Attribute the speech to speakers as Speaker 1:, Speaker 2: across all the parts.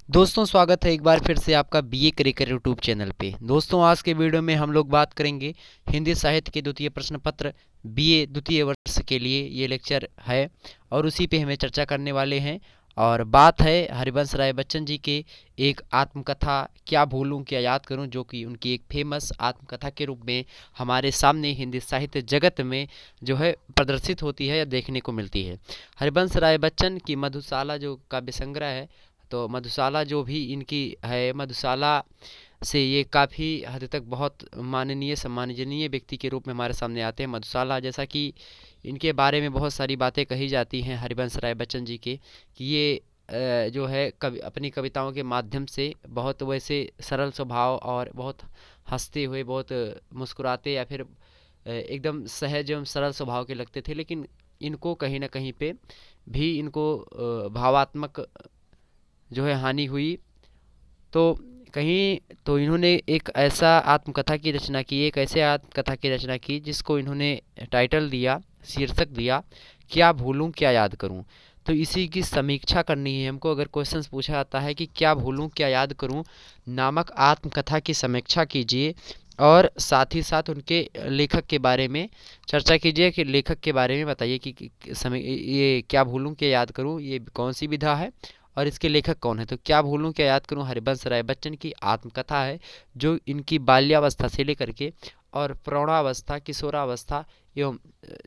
Speaker 1: दोस्तों स्वागत है एक बार फिर से आपका बीए करिकुलर यूट्यूब चैनल पे। दोस्तों आज के वीडियो में हम लोग बात करेंगे हिंदी साहित्य के द्वितीय प्रश्न पत्र बीए द्वितीय वर्ष के लिए ये लेक्चर है और उसी पे हमें चर्चा करने वाले हैं। और बात है हरिवंश राय बच्चन जी के एक आत्मकथा क्या भूलूं क्या याद करूं, जो कि उनकी एक फेमस आत्मकथा के रूप में हमारे सामने हिंदी साहित्य जगत में जो है प्रदर्शित होती है या देखने को मिलती है। हरिवंश राय बच्चन की मधुशाला जो काव्य संग्रह है, तो मधुशाला जो भी इनकी है, मधुशाला से ये काफ़ी हद तक बहुत माननीय सम्माननीय व्यक्ति के रूप में हमारे सामने आते हैं। मधुशाला जैसा कि इनके बारे में बहुत सारी बातें कही जाती हैं हरिवंश राय बच्चन जी के, कि ये जो है अपनी कविताओं के माध्यम से बहुत वैसे सरल स्वभाव और बहुत हंसते हुए, बहुत मुस्कुराते या फिर एकदम सहज एवं सरल स्वभाव के लगते थे। लेकिन इनको कहीं ना कहीं पे भी इनको भावात्मक जो है हानि हुई। तो कहीं तो इन्होंने एक ऐसा आत्मकथा की रचना की, एक ऐसे आत्मकथा की रचना की जिसको इन्होंने टाइटल दिया, शीर्षक दिया, क्या भूलूं क्या याद करूं। तो इसी की समीक्षा करनी है हमको। अगर क्वेश्चंस पूछा जाता है कि क्या भूलूं क्या याद करूं नामक आत्मकथा की समीक्षा कीजिए और साथ ही साथ उनके लेखक के बारे में चर्चा कीजिए, कि लेखक के बारे में बताइए कि समय ये क्या भूलूं क्या याद करूं ये कौन सी विधा है और इसके लेखक कौन है। तो क्या भूलूं क्या याद करूं हरिवंश राय बच्चन की आत्मकथा है, जो इनकी बाल्यावस्था से लेकर के और प्रौढ़ावस्था, किशोरावस्था एवं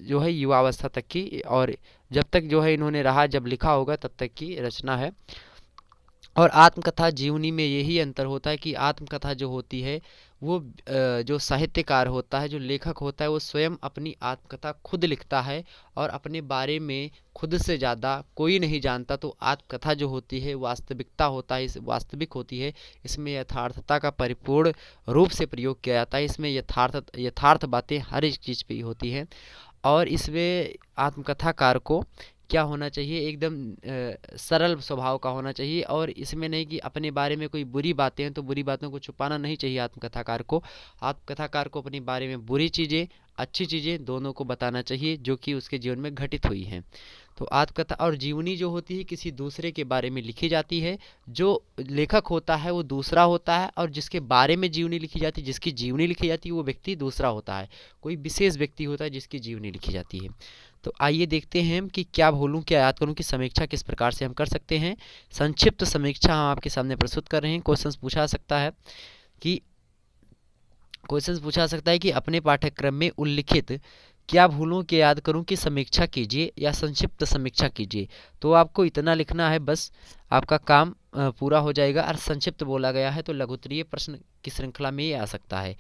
Speaker 1: जो है युवावस्था तक की, और जब तक जो है इन्होंने रहा, जब लिखा होगा तब तक की रचना है। और आत्मकथा जीवनी में यही अंतर होता है कि आत्मकथा जो होती है वो जो साहित्यकार होता है, जो लेखक होता है, वो स्वयं अपनी आत्मकथा खुद लिखता है और अपने बारे में खुद से ज़्यादा कोई नहीं जानता। तो आत्मकथा जो होती है वास्तविकता होता है, इस वास्तविक होती है, इसमें यथार्थता का परिपूर्ण रूप से प्रयोग किया जाता है। इसमें यथार्थ बातें हर एक चीज़ पे होती हैं। और इसमें आत्मकथाकार को क्या होना चाहिए, एकदम सरल स्वभाव का होना चाहिए। और इसमें नहीं कि अपने बारे में कोई बुरी बातें हैं तो बुरी बातों को छुपाना नहीं चाहिए आत्मकथाकार को। आत्मकथाकार को अपने बारे में बुरी चीज़ें अच्छी चीज़ें दोनों को बताना चाहिए जो कि उसके जीवन में घटित हुई हैं। तो आत्मकथा और जीवनी जो होती है किसी दूसरे के बारे में लिखी जाती है। जो लेखक होता है वो दूसरा होता है और जिसके बारे में जीवनी लिखी जाती है, जिसकी जीवनी लिखी जाती है, वो व्यक्ति दूसरा होता है। कोई विशेष व्यक्ति होता है जिसकी जीवनी लिखी जाती है। तो आइए देखते हैं हम कि क्या भूलूं क्या याद करूं की समीक्षा किस प्रकार से हम कर सकते हैं। संक्षिप्त समीक्षा हम आपके सामने प्रस्तुत कर रहे हैं। कि क्वेश्चंस पूछा सकता है कि अपने पाठ्यक्रम में उल्लिखित क्या भूलूं क्या याद करूं की समीक्षा कीजिए या संक्षिप्त समीक्षा कीजिए। तो आपको इतना लिखना है बस, आपका काम पूरा हो जाएगा। और संक्षिप्त बोला गया है तो लघुत्तरीय प्रश्न की श्रृंखला में ये आ सकता है।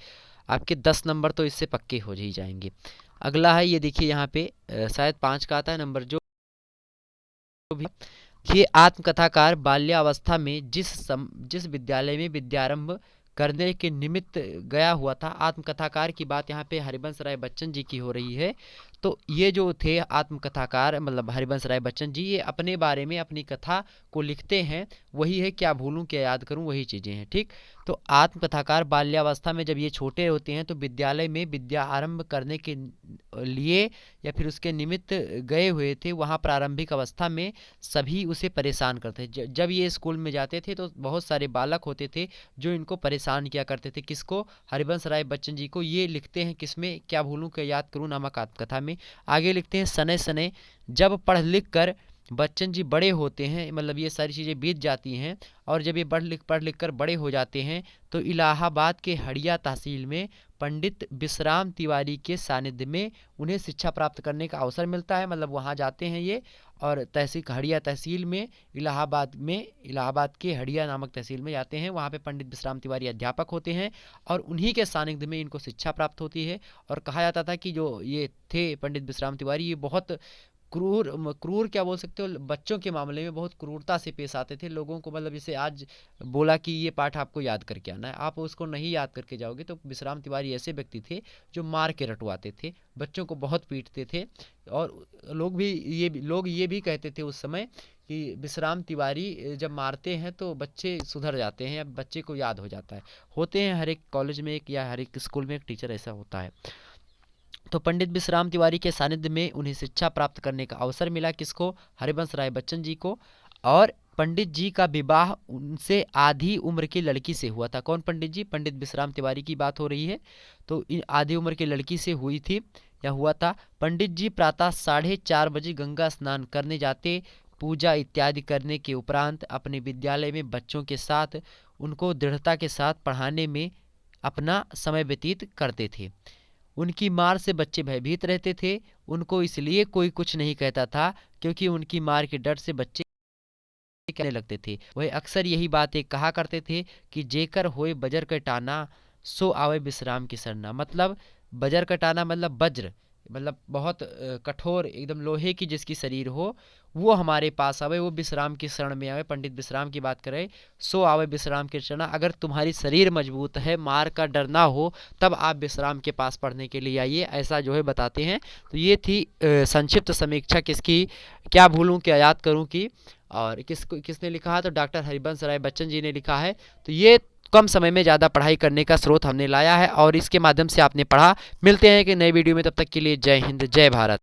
Speaker 1: आपके 10 नंबर तो इससे पक्के हो ही जाएंगे। अगला है, ये देखिए यहाँ पे शायद 5 का आता है नंबर जो भी। ये आत्मकथाकार बाल्यावस्था में जिस विद्यालय में विद्यारंभ करने के निमित्त गया हुआ था। आत्मकथाकार की बात यहाँ पे हरिवंश राय बच्चन जी की हो रही है। तो ये जो थे आत्मकथाकार मतलब हरिवंश राय बच्चन जी, ये अपने बारे में अपनी कथा को लिखते हैं। वही है क्या भूलूं क्या याद करूं, वही चीज़ें हैं। ठीक। तो आत्मकथाकार बाल्यावस्था में जब ये छोटे होते हैं तो विद्यालय में विद्या आरंभ करने के लिए या फिर उसके निमित्त गए हुए थे। वहाँ प्रारंभिक अवस्था में सभी उसे परेशान करते थे। जब ये स्कूल में जाते थे तो बहुत सारे बालक होते थे जो इनको परेशान किया करते थे। किसको? हरिवंश राय बच्चन जी को। ये लिखते हैं किसमें? क्या भूलूं क्या याद करूं नामक आत्मकथा में। आगे लिखते हैं, सने सने जब पढ़ लिख कर बच्चन जी बड़े होते हैं, मतलब ये सारी चीज़ें बीत जाती हैं, और जब ये पढ़ लिख कर बड़े हो जाते हैं तो इलाहाबाद के हड़िया तहसील में पंडित विश्राम तिवारी के सानिध्य में उन्हें शिक्षा प्राप्त करने का अवसर मिलता है। मतलब वहाँ जाते हैं ये, और हड़िया तहसील में इलाहाबाद के हड़िया नामक तहसील में जाते हैं। वहाँ पे पंडित विश्राम तिवारी अध्यापक होते हैं और उन्हीं के सानिध्य में इनको शिक्षा प्राप्त होती है। और कहा जाता था कि जो ये थे पंडित विश्राम तिवारी, ये बहुत क्रूर क्या बोल सकते हो, बच्चों के मामले में बहुत क्रूरता से पेश आते थे लोगों को। मतलब जैसे आज बोला कि ये पाठ आपको याद करके आना है, आप उसको नहीं याद करके जाओगे। तो विश्राम तिवारी ऐसे व्यक्ति थे जो मार के रटवाते थे, बच्चों को बहुत पीटते थे। और लोग ये भी कहते थे उस समय कि विश्राम तिवारी जब मारते हैं तो बच्चे सुधर जाते हैं या बच्चे को याद हो जाता है। होते हैं हर एक कॉलेज में एक या हर एक स्कूल में एक टीचर ऐसा होता है। तो पंडित विश्राम तिवारी के सानिध्य में उन्हें शिक्षा प्राप्त करने का अवसर मिला। किसको? हरिवंश राय बच्चन जी को। और पंडित जी का विवाह उनसे आधी उम्र की लड़की से हुआ था। कौन पंडित जी? पंडित विश्राम तिवारी की बात हो रही है। तो आधी उम्र की लड़की से हुई थी या हुआ था। पंडित जी प्रातः 4:30 बजे गंगा स्नान करने जाते, पूजा इत्यादि करने के उपरांत अपने विद्यालय में बच्चों के साथ उनको दृढ़ता के साथ पढ़ाने में अपना समय व्यतीत करते थे। उनकी मार से बच्चे भयभीत रहते थे। उनको इसलिए कोई कुछ नहीं कहता था क्योंकि उनकी मार के डर से बच्चे कहने लगते थे। वह अक्सर यही बातें कहा करते थे कि जेकर होए बजर कटाना, सो आवे विश्राम की सरना। मतलब बजर कटाना मतलब वज्र, मतलब बहुत कठोर एकदम लोहे की जिसकी शरीर हो, वो हमारे पास आवे, वो विश्राम की शरण में आवे। पंडित विश्राम की बात करें, सो आवे विश्राम की शरण। अगर तुम्हारी शरीर मजबूत है, मार का डर ना हो, तब आप विश्राम के पास पढ़ने के लिए आइए, ऐसा जो है बताते हैं। तो ये थी संक्षिप्त समीक्षा किसकी, क्या भूलूं क्या याद करूं की, और किसने लिखा है? तो डॉक्टर हरिवंश राय बच्चन जी ने लिखा है। तो ये कम समय में ज़्यादा पढ़ाई करने का स्रोत हमने लाया है और इसके माध्यम से आपने पढ़ा। मिलते हैं कि नई वीडियो में, तब तक के लिए जय हिंद जय भारत।